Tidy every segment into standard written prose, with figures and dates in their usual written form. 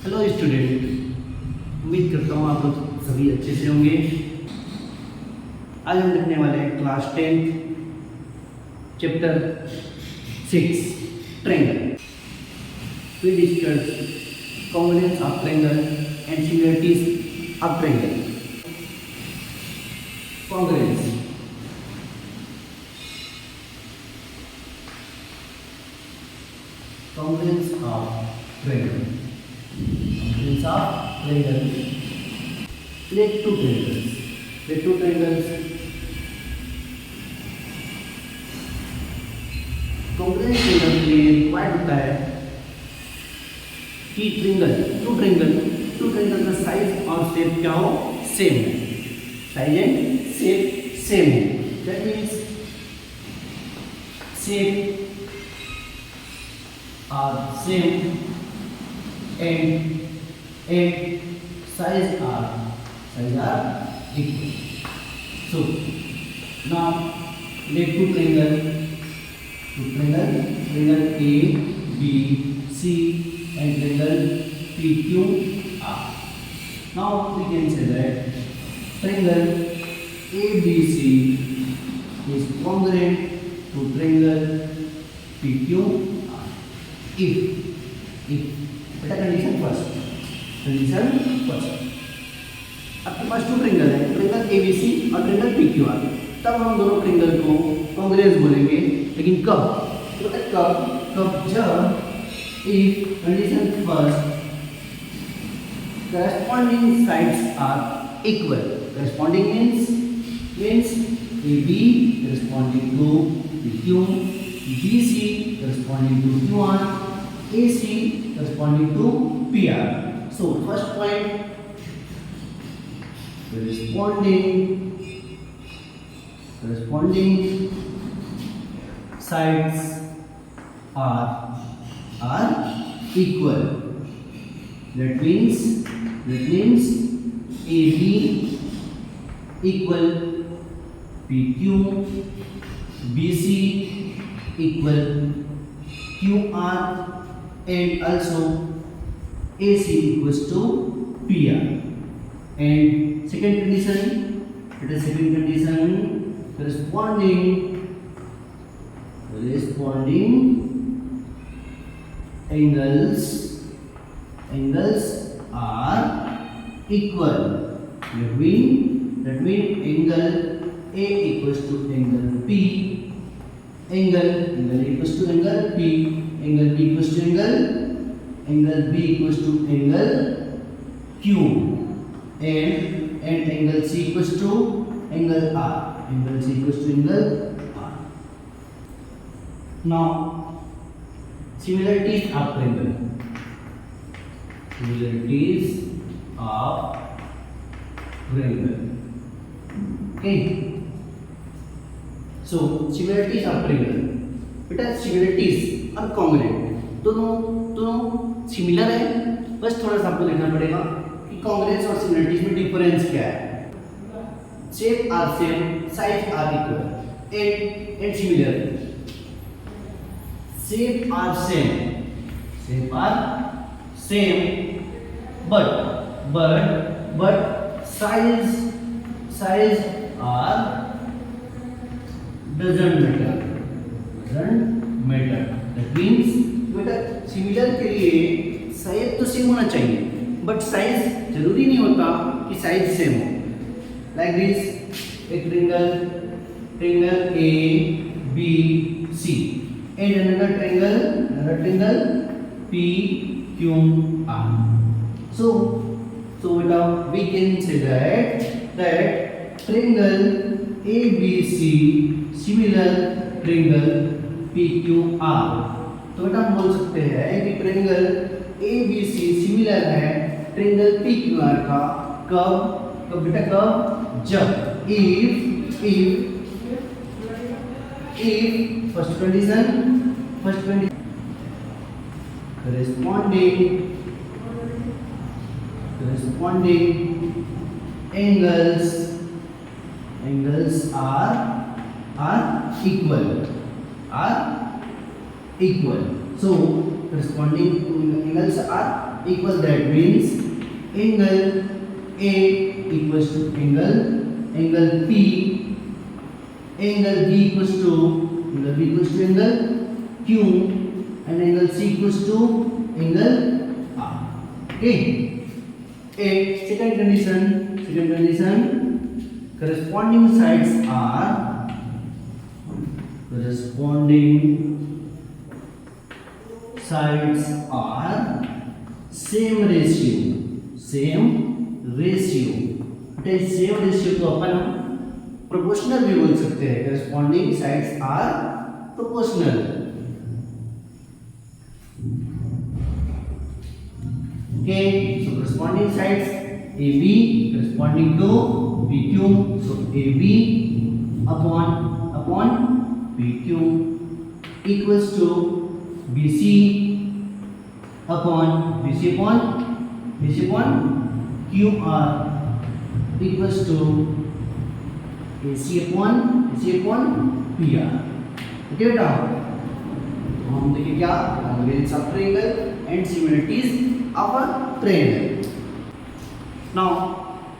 Hello student, उम्मीद करता हूँ आप लोग सभी अच्छे से होंगे। आज हम लिखने वाले हैं class 10 chapter 6 triangle. We discuss congruence of triangle and similarities of triangle. Congruence congruence of triangle. Congruence of triangle. Let two triangles. Let two triangles. Congruence triangle के लिए required होता है कि टू ट्रायंगल का साइज और shape क्या हो, same है। साइज एंड शेप सेम है। That means shape are same and size are equal. So now let two triangle A, B, C and triangle PQ R. Now we can say that triangle ABC is congruent to triangle PQ. If बेटा condition first आपके पास to triangle है, triangle ABC और triangle PQR, तब हम दोनों triangle को congruence बोलेंगे। लेकिन कब जब if condition first corresponding sides are equal. Corresponding means AB corresponding to PQ, BC corresponding to QR, AC corresponding to PR. So first point, corresponding sides are equal. That means AB equal PQ, BC equal QR and also AC equals to PR. And second condition, corresponding angles are equal. That mean angle A equals to angle P, angle equals to angle P, angle B equals to angle B equals to angle Q, and angle C equals to angle R, angle C equals to angle R. Now similarities of triangle. Okay, so similarities of triangle. बेटा similarities और congruent दोनों similar है। बस थोड़ा सा आपको देखना पड़ेगा कि congruence और similarities में डिफरेंस क्या है। Shape are same, size are equal and similar. Shape are same but size are doesn't matter. That means बेटा सिमिलर के लिए साइज तो सेम होना चाहिए, बट साइज जरूरी नहीं होता कि साइज सेम हो। लाइक दिस एक triangle A B C and another triangle P Q R. So beta we can say that triangle ABC similar triangle PQR. तो बेटा हम बोल सकते हैं कि ट्रायंगल ABC सिमिलर है ट्रायंगल PQR का। कब बेटा जब if first condition corresponding angles are equal. So corresponding angles are equals that means angle A equals to angle P, angle B equals to angle Q, and angle C equals to angle R. Okay. And second condition, corresponding sides are same ratio. Same ratio को अपन proportional भी बोल सकते हैं. corresponding sides are proportional. Okay, so corresponding sides AB corresponding to PQ, so AB upon PQ equals to BC upon QR equals to AC upon PR. Okay बेटा, तो हम देखिए क्या variance of triangle and similarities of a triangle. Now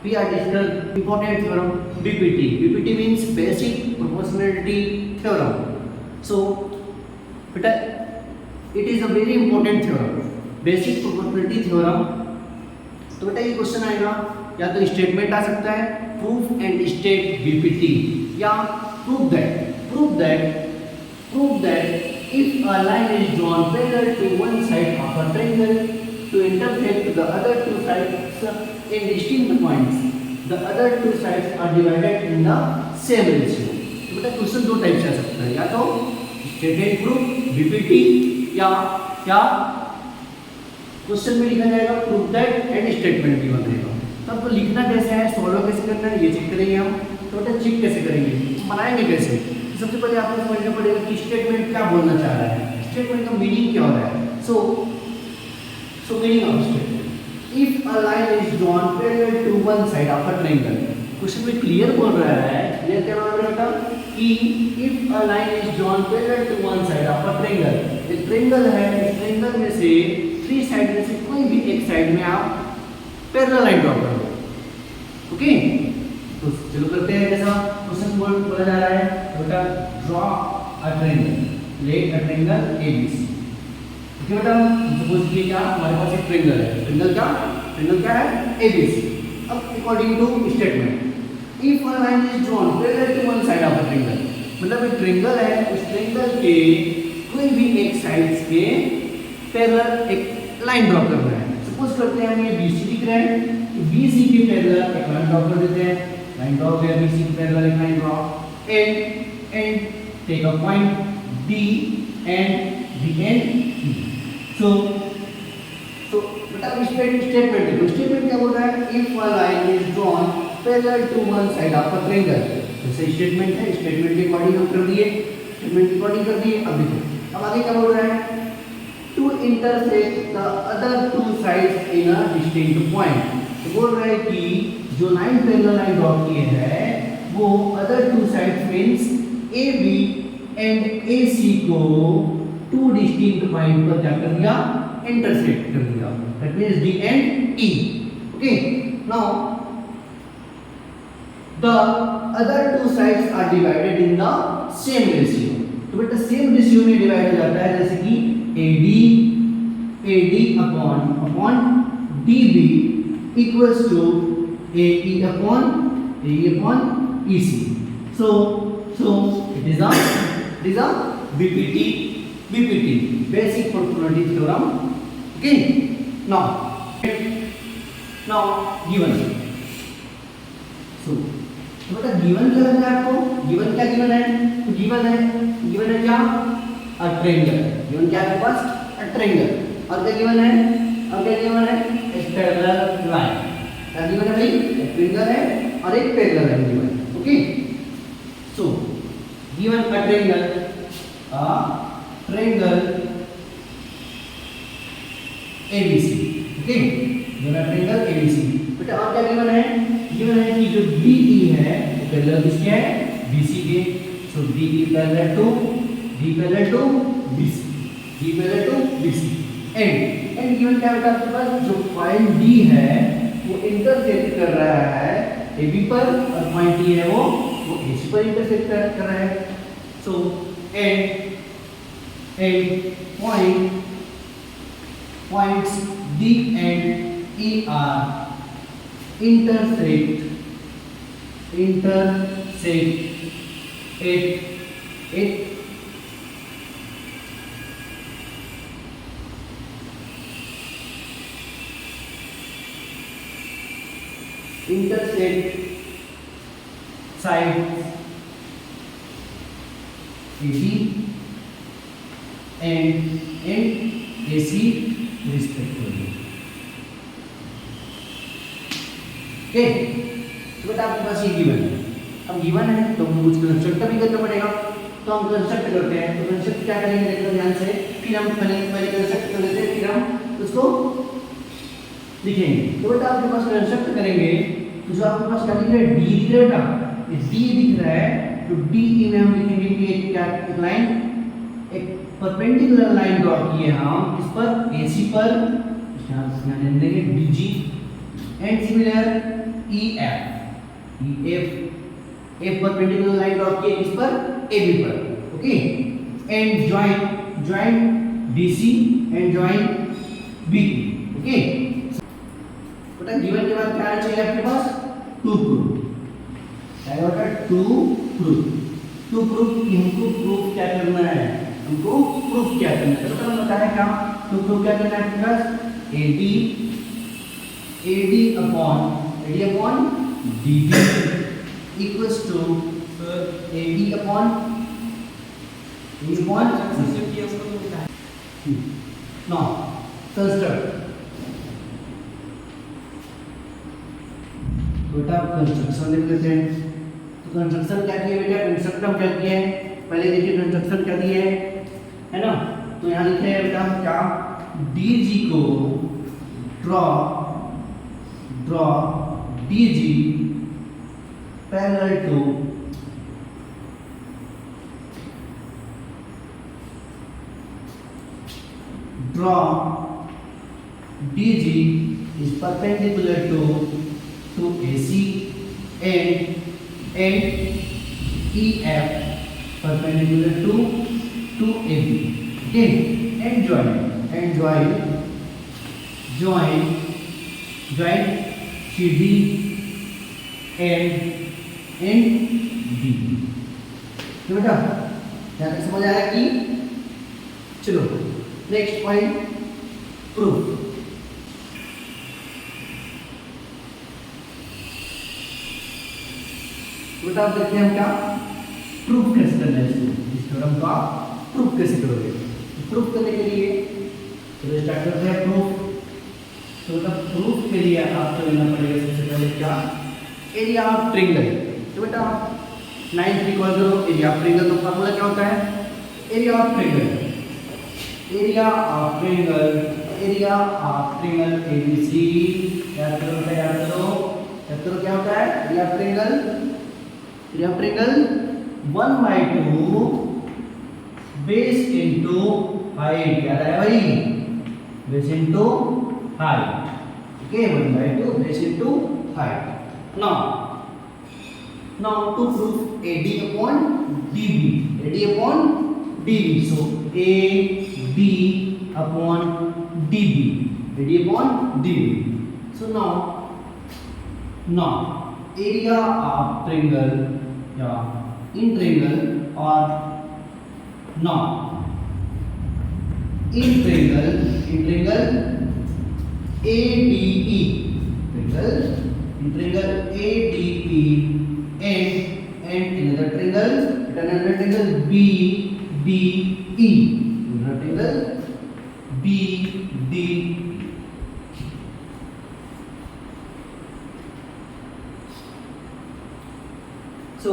we are discussing important theorem BPT. BPT means basic proportionality theorem. So बेटा, it is a very important theorem, basic proportionality theorem. तो बेटा ये question आएगा, या तो statement आ सकता है प्रूफ एंड स्टेट बीपीटी, या proof that if a line is drawn parallel to one side of a triangle to intersect the other two sides in distinct points, the other two sides are divided in the same ratio. तो बेटा question दो type से आ सकता है, या तो stated proof BPT, या क्या क्वेश्चन में लिखा जाएगा प्रूफ दैट एंड स्टेटमेंट भी बनेगा. तब तो लिखना कैसे है, सॉल्व कैसे करना है, ये चेक करेंगे हम. तो बेटा चेक कैसे करेंगे, बनाएंगे कैसे. सबसे पहले आपको समझना पड़ेगा कि स्टेटमेंट क्या बोलना चाह रहा है, स्टेटमेंट का मीनिंग क्या हो रहा है. So meaning of statement, if a line is drawn parallel to one side of a triangle. Question में क्लियर बोल रहा है, क्लियर क्या बोल रहा है कि if a line is drawn parallel to one side of a triangle. एक ट्रायंगल है, इस ट्रायंगल में से थ्री साइड में से कोई भी एक साइड में आप पैरेलल लाइन ड्रॉ कर लो. ओके, तो चलो करते हैं. जैसा क्वेश्चन बोला जा रहा है, बेटा draw a triangle, let a triangle ABC. Okay बेटा, सपोज ये क्या हमारे पास एक ट्रायंगल है, ट्रायंगल क्या है ABC. अब according to statement, if a line is drawn parallel to one side of a triangle, मतलब एक ट्रायंगल है, उस ट्रायंगल के कोई भी एक साइड्स के पैरेलल एक लाइन ड्रॉ करना है. सपोज करते हैं हम ये BC दिख रहा है, तो BC के पैरेलल एक लाइन ड्रॉ कर देते हैं. लाइन ड्रॉ किया, BC के पैरेलल एक line draw, and take a point D and the end E. So बेटा स्टेटमेंट देखो, स्टेटमेंट क्या बोल रहा है, if a line is drawn parallel to one side of a triangle. जैसे स्टेटमेंट है, स्टेटमेंट के अकॉर्डिंग हम कर दिए, स्टेटमेंट के अकॉर्डिंग कर दिए. अब देखो, अब आगे क्या बोल रहा है, to intersect the other two sides in a distinct point. तो बोल रहा है कि जो लाइन पैरेलल लाइन ड्रॉ किए हैं वो other two sides means AB and AC को टू डिस्टिंक्ट पॉइंट पर क्या कर दिया, इंटरसेक्ट कर दिया. That means D and E. Okay, now the other two sides are divided in the same ratio. तो बेटा सेम रेशियो में डिवाइड हो जाता है, जैसे कि AD upon DB equals to AE upon EC. So it is a BPT, basic proportionality theorem. Okay, now given. So बेटा given क्या है आपको, given क्या given है, तो given है क्या, अ ट्रायंगल. गिवन क्या है पास, अ ट्रायंगल. और क्या गिवन है, एक पैरेलल लाइन. क्या गिवन है भाई, एक ट्रायंगल है और एक parallel line given. Okay, so given a triangle ABC. Okay, given a triangle ABC. बेटा और क्या गिवन है कि जो DE है वो पैरेलल किसके है, BC के. So DE parallel to BC. And given क्या बेटा आपके पास, जो पॉइंट डी है वो इंटरसेक्ट कर रहा है ए बी पर, और पॉइंट डी है वो ए सी पर इंटरसेक्ट कर रहा है. So and points D and E are intersect at intersect sides AB and AC respectively. Okay, तो बेटा आपके पास ये गिवन है. अब गिवन है तो हम कुछ कंस्ट्रक्ट भी करना पड़ेगा. तो हम कंस्ट्रक्ट करते हैं. तो कंस्ट्रक्ट क्या करेंगे देखो ध्यान से. फिर हम पहले कंस्ट्रक्ट कर लेते हैं, फिर हम उसको लिखेंगे. तो बेटा आपके पास कंस्ट्रक्ट करेंगे तो जो आपके पास क्या दिख रहा है, डी दिख रहा है बेटा, ये डी दिख रहा है. तो डी में हम लिखेंगे कि एक लाइन, एक परपेंडिकुलर लाइन ड्रॉ की है हम इस पर एसी पर, यहाँ देंगे DG and similar F perpendicular line draw की है इस पर एबी पर. Okay, and join DC and join BP. Okay, बेटा गिवन के बाद क्या आना चाहिए आपके पास, टू प्रूफ. क्या होगा, टू प्रूफ. हमको प्रूफ क्या करना है, हमको प्रूफ क्या करना है. तो हम बताएं क्या, तो प्रूफ क्या करना है आपके पास, AD upon DB equals to AD upon no construct. बेटा कंस्ट्रक्शन देख लेते हैं. तो कंस्ट्रक्शन क्या किया बेटा, कंस्ट्रक्ट हम क्या किए हैं, पहले देखिए कंस्ट्रक्शन क्या दिए है ना. तो यहाँ लिखे हैं बेटा हम क्या, DG को draw DG parallel to DG is perpendicular to AC and EF perpendicular to AB. Okay, and join CD and D. तो बेटा क्या समझ आया कि, चलो नेक्स्ट पॉइंट, प्रूफ. बेटा आप देखते हैं हम क्या प्रूफ कैसे करना है इस थ्योरम का प्रूफ कैसे करोगे. प्रूफ करने के लिए चलो स्टार्ट करते हैं प्रूफ. तो प्रूफ के लिए आपको लेना पड़ेगा सबसे पहले क्या, एरिया ऑफ ट्रायंगल. तो बेटा 9th रिकॉल करो, एरिया ऑफ ट्रायंगल का फार्मूला क्या होता है, एरिया ऑफ ट्रायंगल ABC. याद करो क्या होता है area of triangle 1/2 base into height. याद आया भाई, base into height. Okay, 1/2 base into height. Now to prove AD upon DB. So AD upon DB. So now area of triangle, in triangle or not in triangle ADE, triangle ADE and another triangle BDE, another triangle BDE. So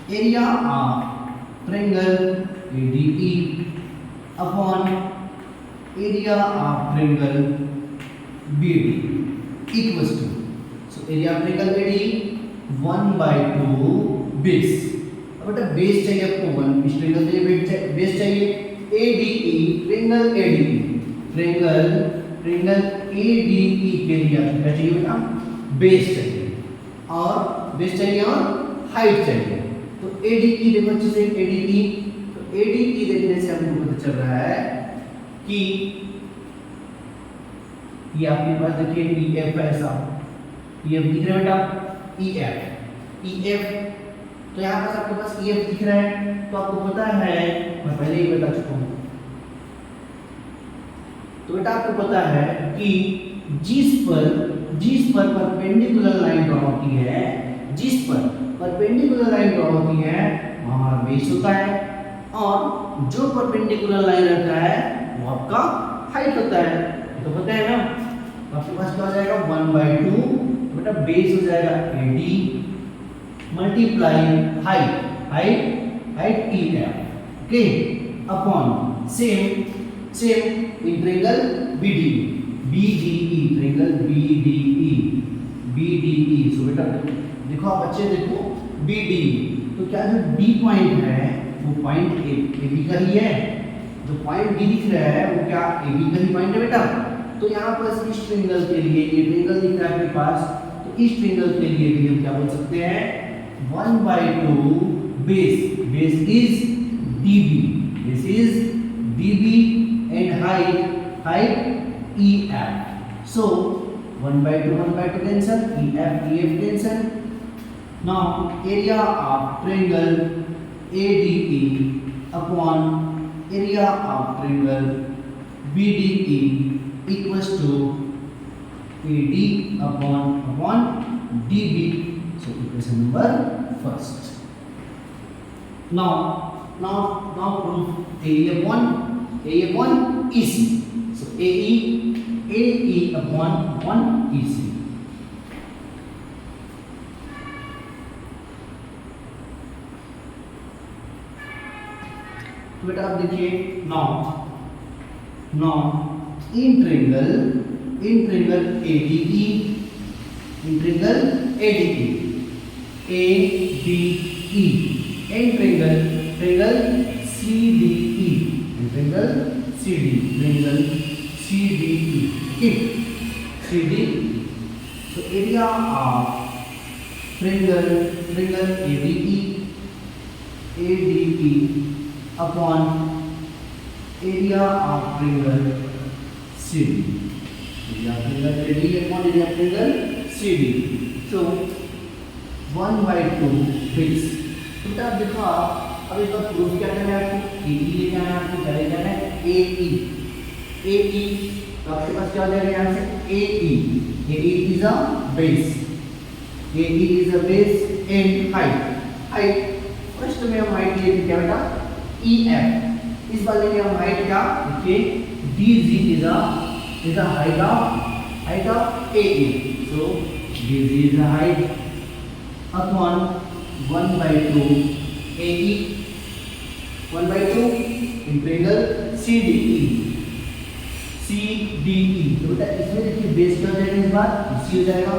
area of triangle ADE upon area of triangle BD equals to, so area of triangle ADE 1/2 base. अब बेटा base चाहिए आपको 1, इस triangle के लिए base चाहिए ADE, triangle ADE, triangle ADE के लिए आपको क्या चाहिए बेटा? बेस चाहिए, और बेस चाहिए और हाइट चाहिए। तो ADE देखो अच्छे से, ADE, तो ADE देखने से हमको पता चल रहा है कि ये आपके पास देखिए EF ऐसा, EF दिख रहा है बेटा, EF, तो यहाँ पास आपके पास EF दिख रहा है, तो आपको पता है, मैं पहले ही बता चुका हूँ, तो बेटा आपको पता है कि जिस पर परपेंडिकुलर लाइन ड्रॉ होती है, जिस पर परपेंडिकुलर लाइन ड्रॉ होती है वहाँ हमारा बेस होता है, और जो परपेंडिकुलर लाइन रहता है वो आपका हाइट होता है। तो पता है ना, तो आपके पास क्या हो जाएगा 1/2, बेटा बेस हो जाएगा AD multiply height EF, okay, upon same in triangle BDE, triangle BDE, सो बेटा देखो, आप अच्छे देखो, BDE, तो क्या जो D पॉइंट है वो पॉइंट AB का ही है, जो पॉइंट D दिख रहा है वो क्या AB का ही पॉइंट है बेटा। तो यहाँ पर इस ट्रायंगल के लिए, ये ट्रायंगल दिख रहा है आपके पास, तो इस ट्रायंगल के लिए भी हम क्या बोल सकते हैं, 1/2 base is DB and height EF, so 1/2 cancel, EF cancel. Now area of triangle ADE upon area of triangle BDE equals to AD upon DB. So equation number first. Now prove AE upon EC. So AE upon EC. तो बेटा आप देखिए, now in triangle ADE, and triangle CDE, okay, CDE. So area of triangle ADE upon area of triangle CD. Area of triangle ADE upon area of triangle CD. So 1/2 fix. तो आप देखो, अब इसका proof क्या करना है आपको, AE लेके आना है, आपको क्या लेके आना है, AE, तो आपके पास क्या हो जाएगा यहाँ से AE is a base, AE is a base and height first में हम हाइट लिए थे क्या बेटा, EF, इस बार लेंगे हम हाइट क्या, देखिए DG is a height of AE, so DG is a height upon 1/2 AE, 1/2 in triangle CDE, तो बेटा इसमें देखिए बेस क्या हो जाएगा, इस बार इसी हो जाएगा,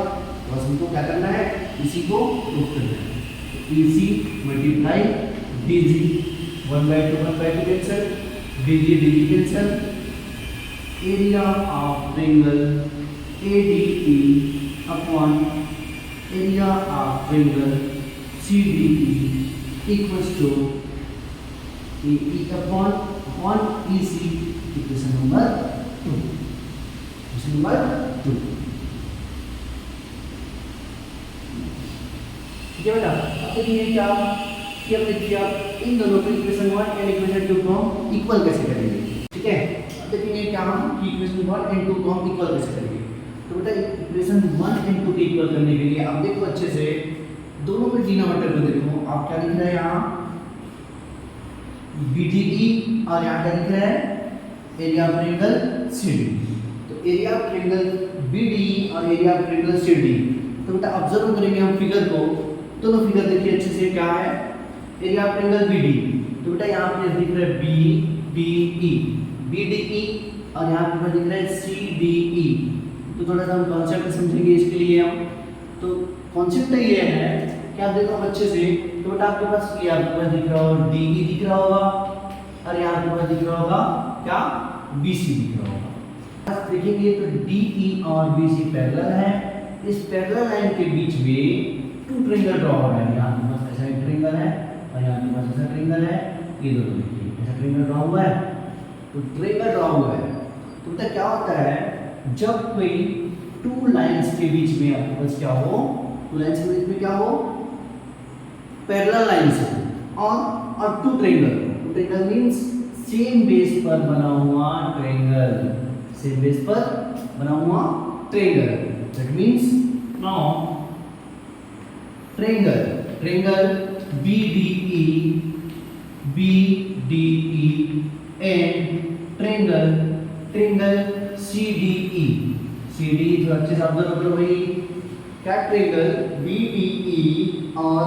बस हमको क्या करना है, इसी को प्रूफ करना है, EC multiply DG, 1/2 cancel, DG cancel, area of triangle ADE upon area of triangle CDE equals to AE upon EC, equation number 2, ठीक है बेटा। अब देखिए क्या कि हमने किया, इन दोनों को इक्वेशन 1 एंड इक्वेशन 2 को हम इक्वल कैसे करेंगे, ठीक है। अब देखिए क्या हम कि इक्वेशन 1 एंड 2 को हम इक्वल कैसे करेंगे। तो बेटा इक्वेशन 1 एंड 2 को इक्वल करने के लिए आप देखो अच्छे से, दोनों में डिनोमिनेटर में देखो, आप क्या लिख रहे हैं यहाँ BDE, और यहाँ क्या लिख रहे हैं एरिया ऑफ ट्रायंगल CD। तो एरिया ऑफ ट्रायंगल BDE और एरिया ऑफ ट्रायंगल CD, तो बेटा ऑब्जर्व करेंगे हम फिगर को, दोनों फिगर देखिए अच्छे से, क्या है एरिया ऑफ ट्रायंगल BDE, तो बेटा यहाँ पे दिख रहा है BDE और यहाँ पे दिख रहा है CDE। तो थोड़ा सा हम कॉन्सेप्ट समझेंगे इसके लिए हम, तो कॉन्सेप्ट ये है कि आप देखो अच्छे से, तो बेटा आपके पास ये आपके पास दिख रहा होगा DE दिख रहा होगा, और यहाँ आपके पास दिख रहा होगा क्या, BC दिख रहा होगा। देखेंगे तो DE और BC पैरेलल है। इस पैरेलल लाइन के बीच में टू ट्रायंगल ड्रॉ हो रहा है। यहाँ आपके पास ऐसा एक ट्रायंगल है और यहाँ आपके पास ऐसा ट्रायंगल है। ये दोनों देखिए ऐसा ट्रायंगल ड्रॉ हुआ है, तो ट्रायंगल ड्रॉ हुआ है। तो पता क्या होता है, जब कोई टू लाइंस के बीच में आपके पास क्या हो, टू लाइंस के बीच में क्या हो, पैरेलल लाइंस हो और two triangle. Two triangle means same base पर बना हुआ ट्रायंगल, सेम बेस पर बना हुआ triangle. That means now triangle BDE and triangle CDE। थोड़ा अच्छे से ऑब्जर्व करो भाई, क्या ट्रायंगल BDE और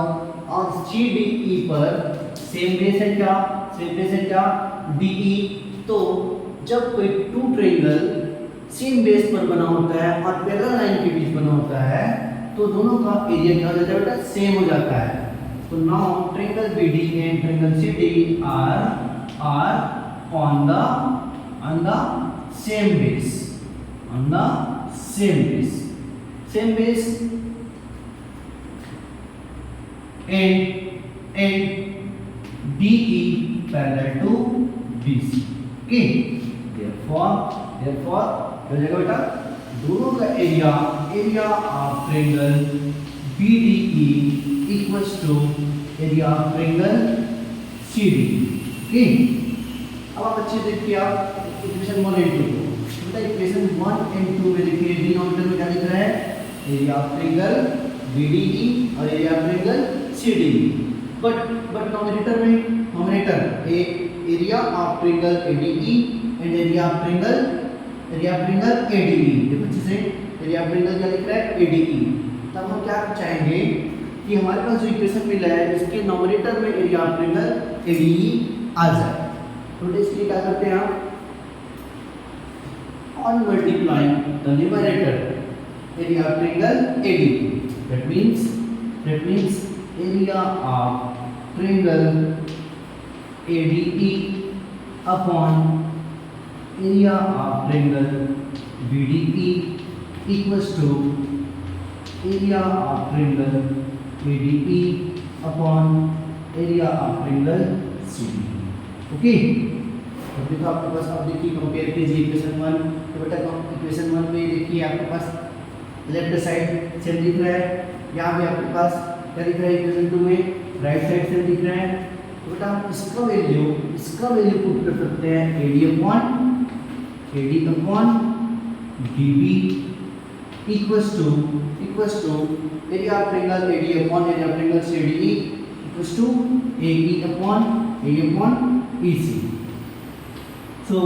CDE पर सेम बेस है क्या, सेम बेस है क्या, DE। तो जब कोई टू ट्रायंगल सेम बेस पर बना होता है और पैरेलल लाइन के बीच बना होता है, तो दोनों का एरिया क्या हो जाता है बेटा, सेम हो जाता है। तो now triangle BD and triangle CD are on the same base, same base and DE parallel to BC। okay, therefore हो जाएगा बेटा, दोनों का area of triangle BDE equals to area of triangle CDE। Okay, अब आप अच्छे देखिए, आप इक्वेशन 1 एंड 2 को, बेटा इक्वेशन 1 एंड 2 में देखिए डिनोमिनेटर में क्या लिख रहा है, एरिया ऑफ ट्रायंगल BDE और area of triangle CDE। But nominator area of triangle ADE and area of triangle ADE। देखो अच्छे से, एरिया ऑफ ट्रायंगल क्या लिख रहा है, ADE। तब हम क्या चाहेंगे कि हमारे पास जो इक्वेशन मिला है इसके नोमिनेटर में एरिया ऑफ ट्रायंगल ADE आ जाए। तो इसलिए क्या करते हैं हम, on multiplying the numerator area of triangle ADE, that means area of triangle ADE upon area of triangle BDE equals to area of triangle ADE upon area of triangle CDE। Okay, तो देखो आपके पास, आप देखिए compare कीजिए equation 1। तो बेटा equation 1 में देखिए आपके पास लेफ्ट साइड सेम दिख रहा है, यहाँ पे आपके पास क्या दिख रहा है, इक्वेशन 2 में राइट साइड सेम दिख रहा है। तो बेटा हम इसका वैल्यू पुट कर सकते हैं, AD upon DB equals to area of triangle AD upon area of triangle CDE equals to AE upon EC। So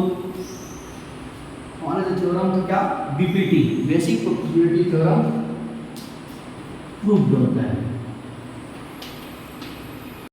हमारा जो थ्योरम था क्या, BPT basic proportionality theorem proved होता है।